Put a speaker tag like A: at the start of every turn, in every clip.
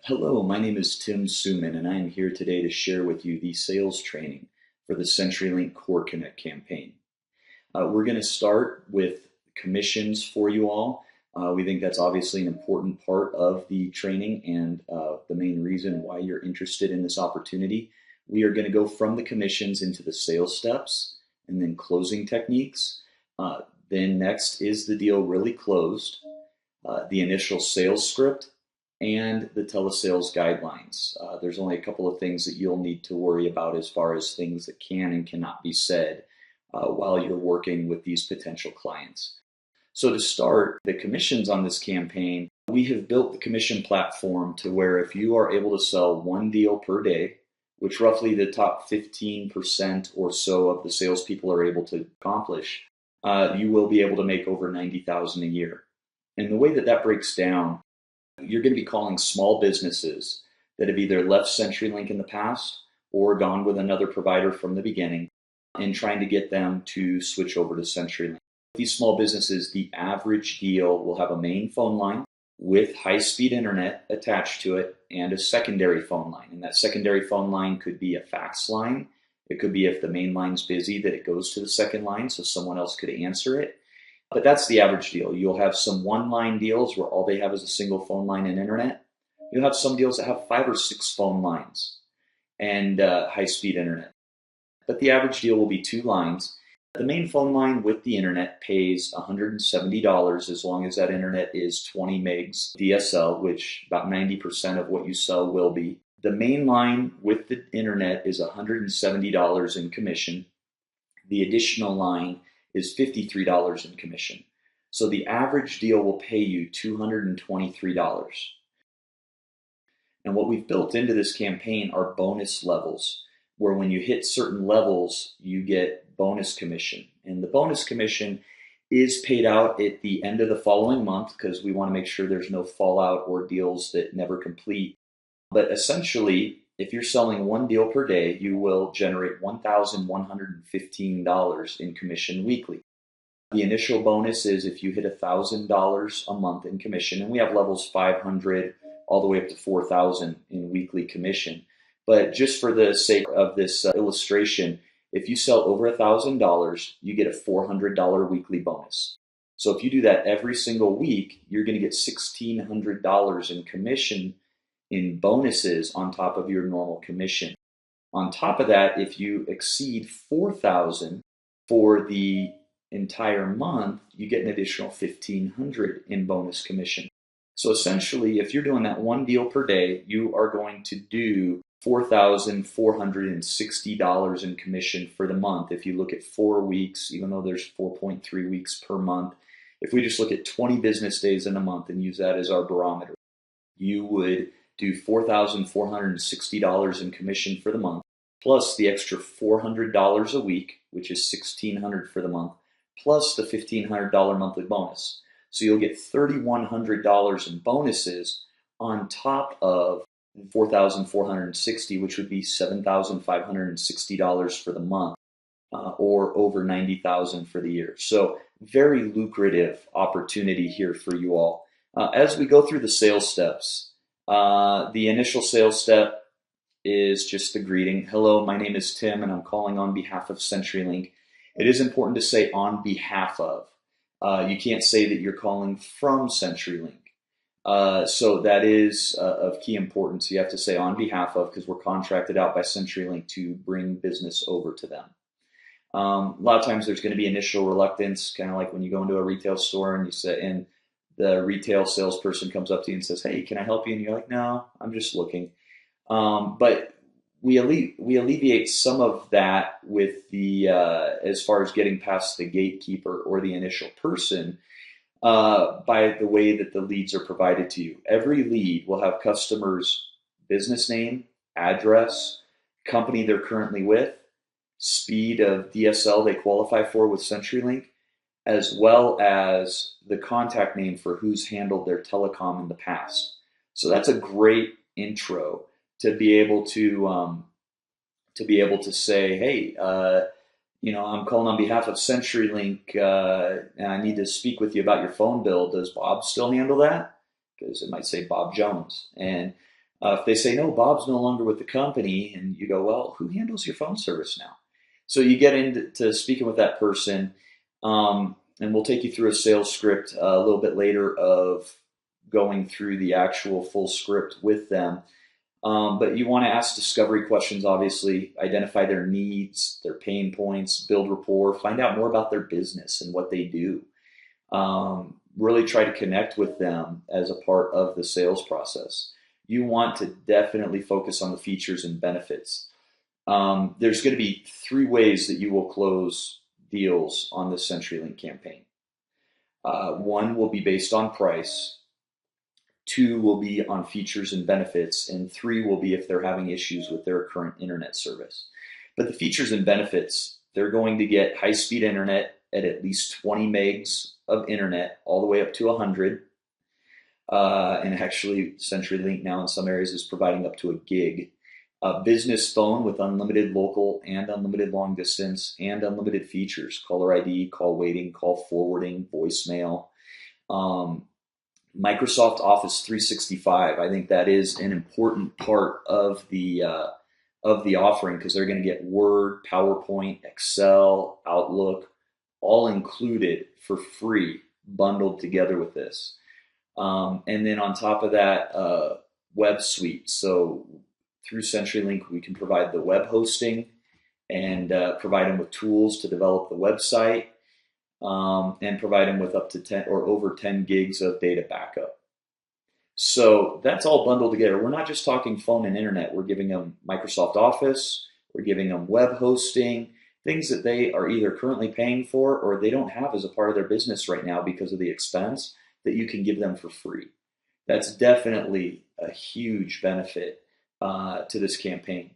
A: Hello, my name is Tim Suman, and I am here today to share with you the sales training for the CenturyLink Core Connect campaign. We're going to start with commissions for you all. We think that's obviously an important part of the training and the main reason why you're interested in this opportunity. We are going to go from the commissions into the sales steps and then closing techniques. Then next is the deal really closed, the initial sales script, and the telesales guidelines. There's only a couple of things that you'll need to worry about as far as things that can and cannot be said while you're working with these potential clients. So to start, the commissions on this campaign, we have built the commission platform to where if you are able to sell one deal per day, which roughly the top 15% or so of the salespeople are able to accomplish, you will be able to make over $90,000 a year. And the way that that breaks down, you're going to be calling small businesses that have either left CenturyLink in the past or gone with another provider from the beginning and trying to get them to switch over to CenturyLink. These small businesses, the average deal will have a main phone line with high-speed internet attached to it and a secondary phone line. And that secondary phone line could be a fax line. It could be if the main line's busy that it goes to the second line so someone else could answer it. But that's the average deal. You'll have some one-line deals where all they have is a single phone line and internet. You'll have some deals that have 5 or 6 phone lines and high-speed internet. But the average deal will be 2 lines. The main phone line with the internet pays $170 as long as that internet is 20 megs DSL, which about 90% of what you sell will be. The main line with the internet is $170 in commission. The additional line is $53 in commission. So the average deal will pay you $223. And what we've built into this campaign are bonus levels, where when you hit certain levels, you get bonus commission. And the bonus commission is paid out at the end of the following month because we want to make sure there's no fallout or deals that never complete. But essentially, if you're selling one deal per day, you will generate $1,115 in commission weekly. The initial bonus is if you hit $1,000 a month in commission, and we have levels 500 all the way up to 4,000 in weekly commission. But just for the sake of this illustration, if you sell over $1,000, you get a $400 weekly bonus. So if you do that every single week, you're going to get $1,600 in commission in bonuses on top of your normal commission. On top of that, if you exceed $4,000 for the entire month, you get an additional $1,500 in bonus commission. So essentially, if you're doing that one deal per day, you are going to do $4,460 in commission for the month. If you look at 4 weeks, even though there's 4.3 weeks per month, if we just look at 20 business days in a month and use that as our barometer, you would do $4,460 in commission for the month, plus the extra $400 a week, which is $1,600 for the month, plus the $1,500 monthly bonus. So you'll get $3,100 in bonuses on top of $4,460, which would be $7,560 for the month, or over $90,000 for the year. So very lucrative opportunity here for you all. As we go through the sales steps, the initial sales step is just the greeting. Hello, my name is Tim, and I'm calling on behalf of CenturyLink. It is important to say on behalf of. You can't say that you're calling from CenturyLink. So that is of key importance. You have to say on behalf of, because we're contracted out by CenturyLink to bring business over to them. A lot of times there's going to be initial reluctance, kind of like when you go into a retail store and you say, and the retail salesperson comes up to you and says, "Hey, can I help you?" And you're like, "No, I'm just looking." But we alleviate some of that with the as far as getting past the gatekeeper or the initial person by the way that the leads are provided to you. Every lead will have customers' business name, address, company they're currently with, speed of DSL they qualify for with CenturyLink, as well as the contact name for who's handled their telecom in the past. So that's a great intro to be able to say, "Hey, I'm calling on behalf of CenturyLink, and I need to speak with you about your phone bill. Does Bob still handle that?" Because it might say Bob Jones. And If they say, no, Bob's no longer with the company, and you go, well, who handles your phone service now? So you get into speaking with that person, and we'll take you through a sales script a little bit later of going through the actual full script with them. But you want to ask discovery questions, obviously, identify their needs, their pain points, build rapport, find out more about their business and what they do. Really try to connect with them as a part of the sales process. You want to definitely focus on the features and benefits. There's going to be 3 ways that you will close deals on the CenturyLink campaign. 1 will be based on price. 2 will be on features and benefits, and 3 will be if they're having issues with their current internet service. But the features and benefits, they're going to get high-speed internet at least 20 megs of internet, all the way up to 100. And actually, CenturyLink now in some areas is providing up to a gig. Business phone with unlimited local and unlimited long distance and unlimited features, caller ID, call waiting, call forwarding, voicemail. Microsoft Office 365, I think that is an important part of the offering, because they're going to get Word, PowerPoint, Excel, Outlook, all included for free, bundled together with this. And then on top of that, web suite. So through CenturyLink, we can provide the web hosting and provide them with tools to develop the website, and provide them with up to 10 or over 10 gigs of data backup. So that's all bundled together. We're not just talking phone and internet. We're giving them Microsoft Office. We're giving them web hosting, things that they are either currently paying for or they don't have as a part of their business right now because of the expense, that you can give them for free. That's definitely a huge benefit to this campaign.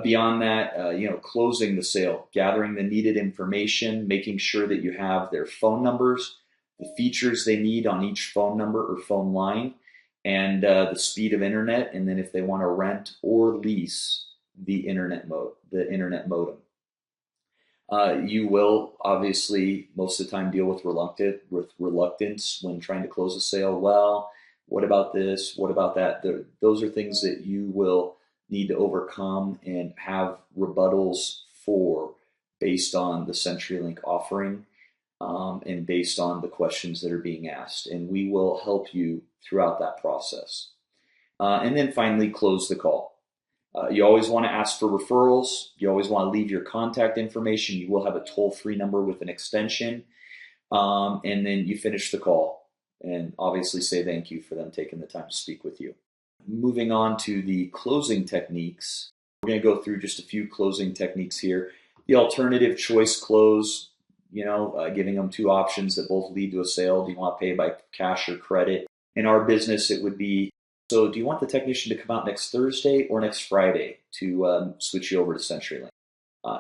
A: Beyond that, closing the sale, gathering the needed information, making sure that you have their phone numbers, the features they need on each phone number or phone line, and the speed of internet, and then if they want to rent or lease the internet modem. You will obviously most of the time deal with reluctance when trying to close a sale. Well, what about this? What about that? Those are things that you will need to overcome and have rebuttals for, based on the CenturyLink offering, and based on the questions that are being asked. And we will help you throughout that process. And then finally, close the call. You always want to ask for referrals. You always want to leave your contact information. You will have a toll-free number with an extension. And then you finish the call and obviously say thank you for them taking the time to speak with you. Moving on to the closing techniques. We're going to go through just a few closing techniques here. The alternative choice close, giving them 2 options that both lead to a sale. Do you want to pay by cash or credit? In our business, it would be, so do you want the technician to come out next Thursday or next Friday to switch you over to CenturyLink?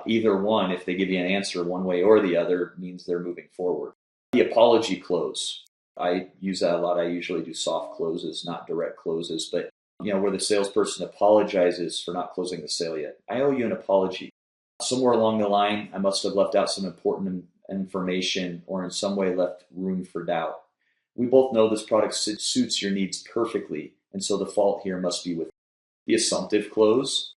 A: Either one, if they give you an answer one way or the other, means they're moving forward. The apology close. I use that a lot. I usually do soft closes, not direct closes, but where the salesperson apologizes for not closing the sale yet. I owe you an apology. Somewhere along the line, I must have left out some important information or in some way left room for doubt. We both know this product suits your needs perfectly, and so the fault here must be with the assumptive close,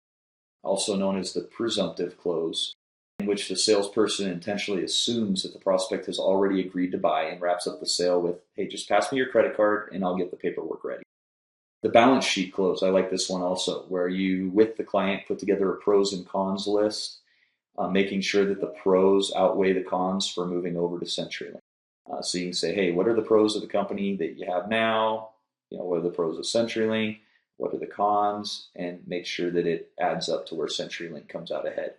A: also known as the presumptive close, in which the salesperson intentionally assumes that the prospect has already agreed to buy and wraps up the sale with, hey, just pass me your credit card and I'll get the paperwork ready. The balance sheet close, I like this one also, where you, with the client, put together a pros and cons list, making sure that the pros outweigh the cons for moving over to CenturyLink. So you can say, hey, what are the pros of the company that you have now? What are the pros of CenturyLink? What are the cons? And make sure that it adds up to where CenturyLink comes out ahead.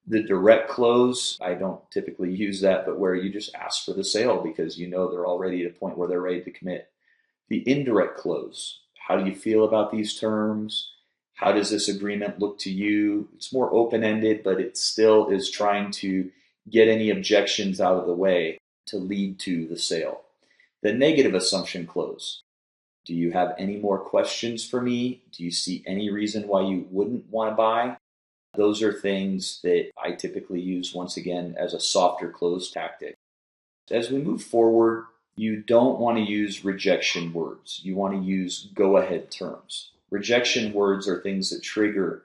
A: The direct close, I don't typically use that, but where you just ask for the sale because they're already at a point where they're ready to commit. The indirect close, how do you feel about these terms? How does this agreement look to you? It's more open-ended, but it still is trying to get any objections out of the way to lead to the sale. The negative assumption close. Do you have any more questions for me? Do you see any reason why you wouldn't want to buy? Those are things that I typically use, once again, as a softer close tactic. As we move forward, you don't want to use rejection words. You want to use go-ahead terms. Rejection words are things that trigger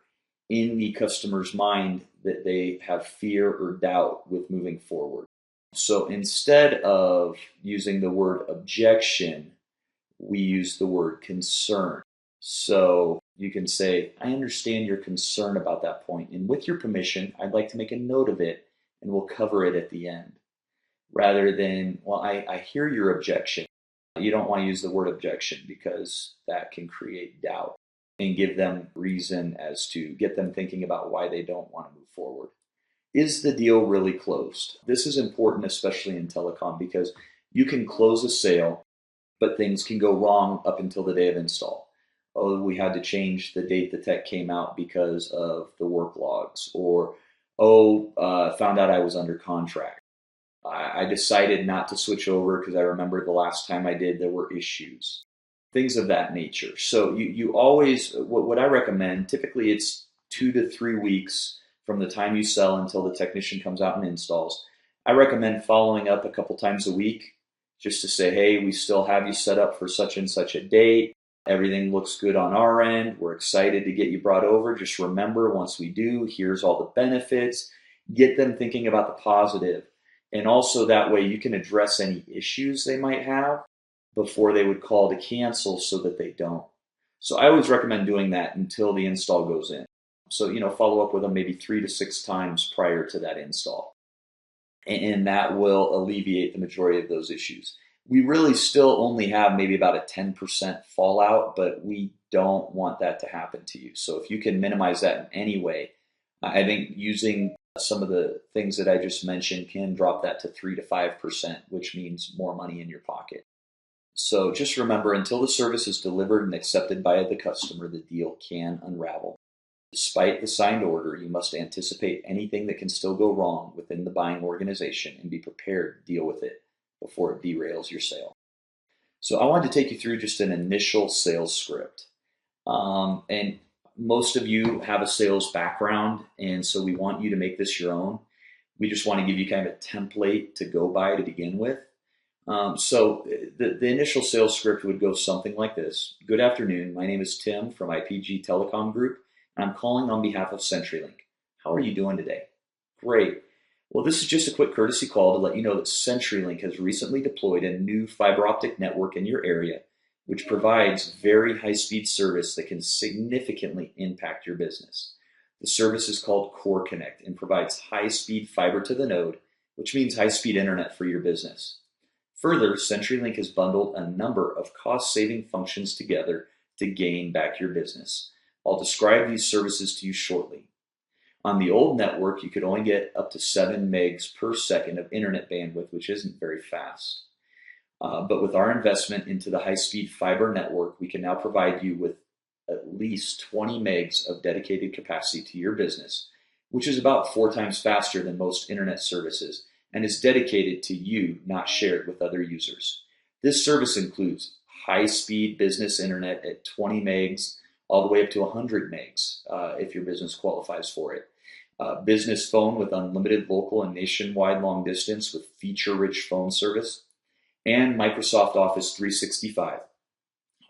A: in the customer's mind that they have fear or doubt with moving forward. So instead of using the word objection, we use the word concern. So you can say, I understand your concern about that point, and with your permission, I'd like to make a note of it, and we'll cover it at the end. Rather than, well, I hear your objection. You don't want to use the word objection because that can create doubt and give them reason as to get them thinking about why they don't want to move forward. Is the deal really closed? This is important, especially in telecom, because you can close a sale, but things can go wrong up until the day of install. Oh, we had to change the date the tech came out because of the work logs, or found out I was under contract. I decided not to switch over because I remember the last time I did, there were issues, things of that nature. So you always, what I recommend, typically it's 2 to 3 weeks from the time you sell until the technician comes out and installs. I recommend following up a couple times a week just to say, hey, we still have you set up for such and such a date. Everything looks good on our end. We're excited to get you brought over. Just remember, once we do, here's all the benefits. Get them thinking about the positive. And also that way you can address any issues they might have before they would call to cancel so that they don't. So I always recommend doing that until the install goes in. So, follow up with them maybe 3 to 6 times prior to that install. And that will alleviate the majority of those issues. We really still only have maybe about a 10% fallout, but we don't want that to happen to you. So if you can minimize that in any way, I think using some of the things that I just mentioned can drop that to 3 to 5%, which means more money in your pocket. So just remember, until the service is delivered and accepted by the customer, the deal can unravel. Despite the signed order, you must anticipate anything that can still go wrong within the buying organization and be prepared to deal with it before it derails your sale. So I wanted to take you through just an initial sales script. And most of you have a sales background, and so we want you to make this your own. We just want to give you kind of a template to go by to begin with. So the initial sales script would go something like this. Good afternoon. My name is Tim from IPG Telecom Group, and I'm calling on behalf of CenturyLink. How are you doing today? Great. Well, this is just a quick courtesy call to let you know that CenturyLink has recently deployed a new fiber optic network in your area, which provides very high-speed service that can significantly impact your business. The service is called Core Connect and provides high-speed fiber to the node, which means high-speed internet for your business. Further, CenturyLink has bundled a number of cost-saving functions together to gain back your business. I'll describe these services to you shortly. On the old network, you could only get up to 7 megs per second of internet bandwidth, which isn't very fast. But with our investment into the high-speed fiber network, we can now provide you with at least 20 megs of dedicated capacity to your business, which is about 4 times faster than most internet services and is dedicated to you, not shared with other users. This service includes high-speed business internet at 20 megs all the way up to 100 megs if your business qualifies for it. Business phone with unlimited local and nationwide long distance with feature-rich phone service, and Microsoft Office 365,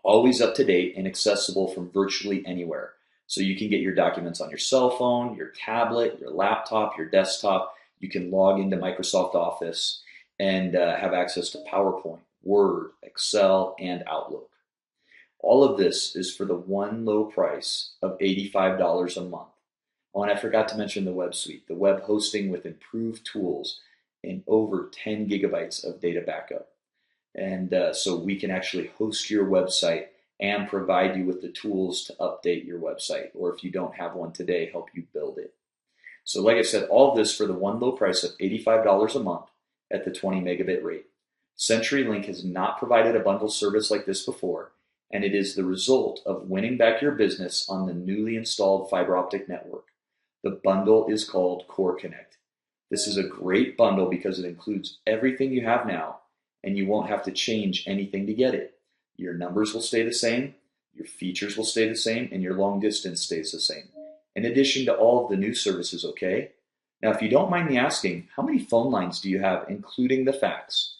A: always up to date and accessible from virtually anywhere. So you can get your documents on your cell phone, your tablet, your laptop, your desktop. You can log into Microsoft Office and have access to PowerPoint, Word, Excel, and Outlook. All of this is for the one low price of $85 a month. Oh, and I forgot to mention the web suite, the web hosting with improved tools and over 10 gigabytes of data backup. And so we can actually host your website and provide you with the tools to update your website, or if you don't have one today, help you build it. So like I said, all of this for the one low price of $85 a month at the 20 megabit rate. CenturyLink has not provided a bundle service like this before, and it is the result of winning back your business on the newly installed fiber optic network. The bundle is called Core Connect. This is a great bundle because it includes everything you have now, and you won't have to change anything to get it. Your numbers will stay the same, your features will stay the same, and your long distance stays the same, in addition to all of the new services, okay? Now, if you don't mind me asking, how many phone lines do you have, including the fax?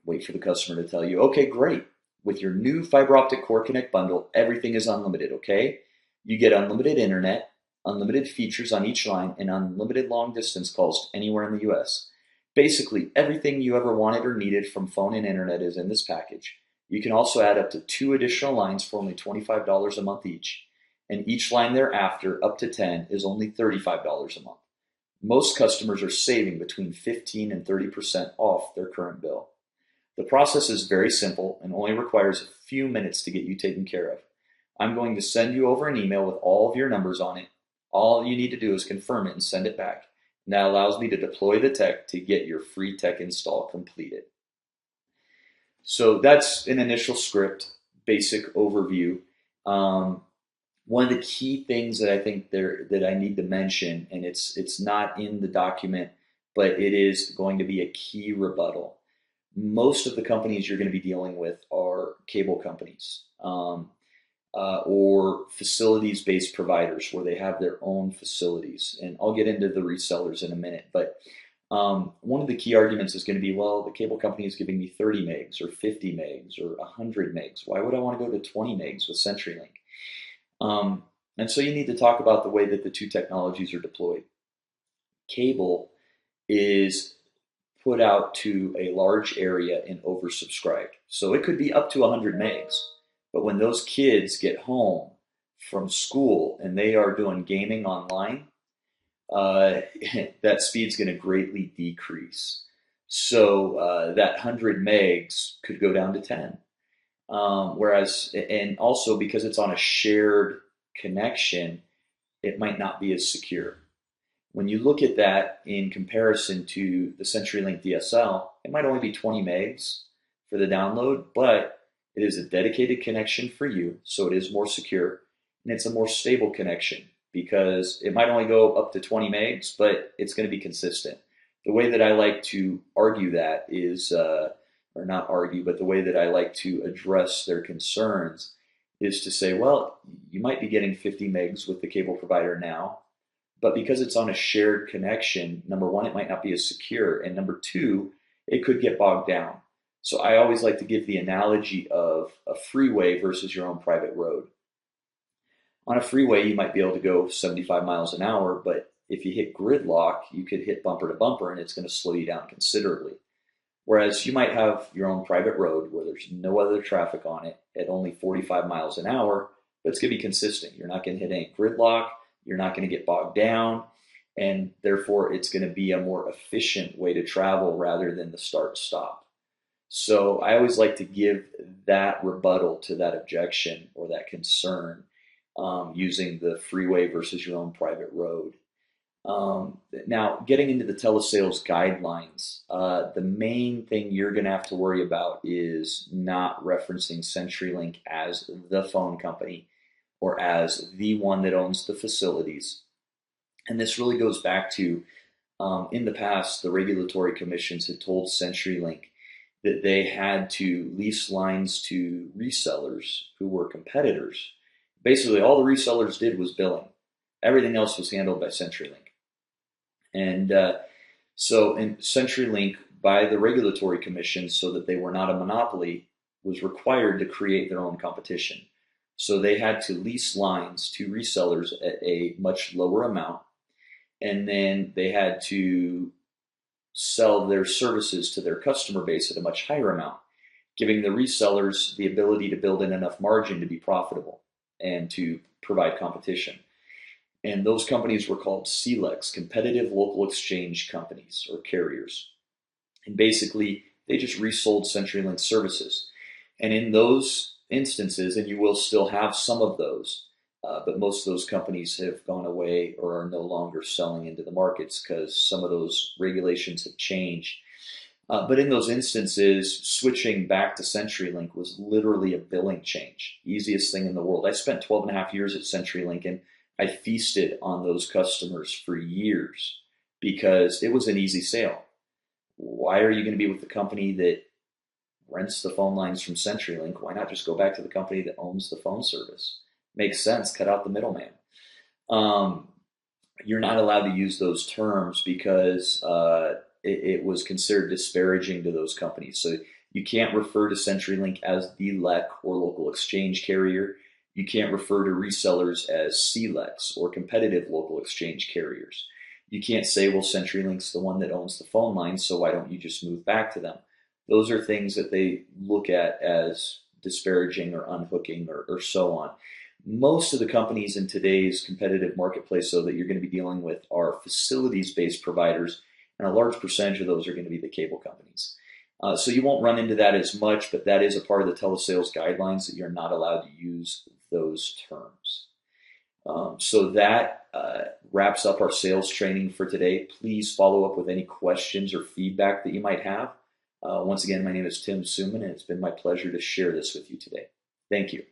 A: Wait for the customer to tell you, okay, great. with your new fiber optic Core Connect bundle, everything is unlimited, okay? You get unlimited internet, unlimited features on each line, and unlimited long distance calls to anywhere in the US. Basically, everything you ever wanted or needed from phone and internet is in this package. You can also add up to 2 additional lines for only $25 a month each, and each line thereafter, up to 10, is only $35 a month. Most customers are saving between 15 and 30% off their current bill. The process is very simple and only requires a few minutes to get you taken care of. I'm going to send you over an email with all of your numbers on it. All you need to do is confirm it and send it back. And that allows me to deploy the tech to get your free tech install completed. So that's an initial script, basic overview. One of the key things that I think that I need to mention, and it's not in the document, but it is going to be a key rebuttal. Most of the companies you're going to be dealing with are cable companies or facilities-based providers where they have their own facilities. And I'll get into the resellers in a minute, but one of the key arguments is going to be, well, the cable company is giving me 30 megs or 50 megs or 100 megs. Why would I want to go to 20 megs with CenturyLink? And so you need to talk about the way that the two technologies are deployed. Cable is put out to a large area and oversubscribed. So it could be up to 100 megs. But when those kids get home from school and they are doing gaming online, that speed's going to greatly decrease. So that 100 megs could go down to 10. Whereas, and also because it's on a shared connection, it might not be as secure. When you look at that in comparison to the CenturyLink DSL, it might only be 20 megs for the download, but it is a dedicated connection for you, so it is more secure, and it's a more stable connection because it might only go up to 20 megs, but it's going to be consistent. The way that I like to argue that is, or not argue, but the way that I like to address their concerns is to say, well, you might be getting 50 megs with the cable provider now, but because it's on a shared connection, number one, it might not be as secure, and number two, it could get bogged down. So I always like to give the analogy of a freeway versus your own private road. On a freeway, you might be able to go 75 miles an hour, but if you hit gridlock, you could hit bumper to bumper and it's going to slow you down considerably. Whereas you might have your own private road where there's no other traffic on it at only 45 miles an hour, but it's going to be consistent. You're not going to hit any gridlock, you're not going to get bogged down, and therefore it's going to be a more efficient way to travel rather than the start-stop. So I always like to give that rebuttal to that objection or that concern using the freeway versus your own private road. Now, getting into the telesales guidelines, the main thing you're going to have to worry about is not referencing CenturyLink as the phone company or as the one that owns the facilities. And this really goes back to, in the past, the regulatory commissions had told CenturyLink that they had to lease lines to resellers who were competitors. Basically, all the resellers did was billing. Everything else was handled by CenturyLink. And so in CenturyLink, by the regulatory commission, so that they were not a monopoly, was required to create their own competition. So they had to lease lines to resellers at a much lower amount, and then they had to sell their services to their customer base at a much higher amount, giving the resellers the ability to build in enough margin to be profitable and to provide competition. And those companies were called CLECs, Competitive Local Exchange Companies or carriers. And basically, they just resold CenturyLink services. And in those instances, and you will still have some of those, but most of those companies have gone away or are no longer selling into the markets because some of those regulations have changed. But in those instances, switching back to CenturyLink was literally a billing change. Easiest thing in the world. I spent 12 and a half years at CenturyLink, and I feasted on those customers for years because it was an easy sale. Why are you going to be with the company that rents the phone lines from CenturyLink? Why not just go back to the company that owns the phone service? Makes sense. Cut out the middleman. You're not allowed to use those terms because it was considered disparaging to those companies. So You can't refer to CenturyLink as the LEC or local exchange carrier. You can't refer to resellers as CLECs or competitive local exchange carriers. You can't say, well, CenturyLink's the one that owns the phone line, so why don't you just move back to them? Those are things that they look at as disparaging or unhooking or so on. Most of the companies in today's competitive marketplace, though, that you're going to be dealing with are facilities-based providers, and a large percentage of those are going to be the cable companies. So you won't run into that as much, but that is a part of the telesales guidelines that you're not allowed to use those terms. So that wraps up our sales training for today. Please follow up with any questions or feedback that you might have. Once again, my name is Tim Suman, and it's been my pleasure to share this with you today. Thank you.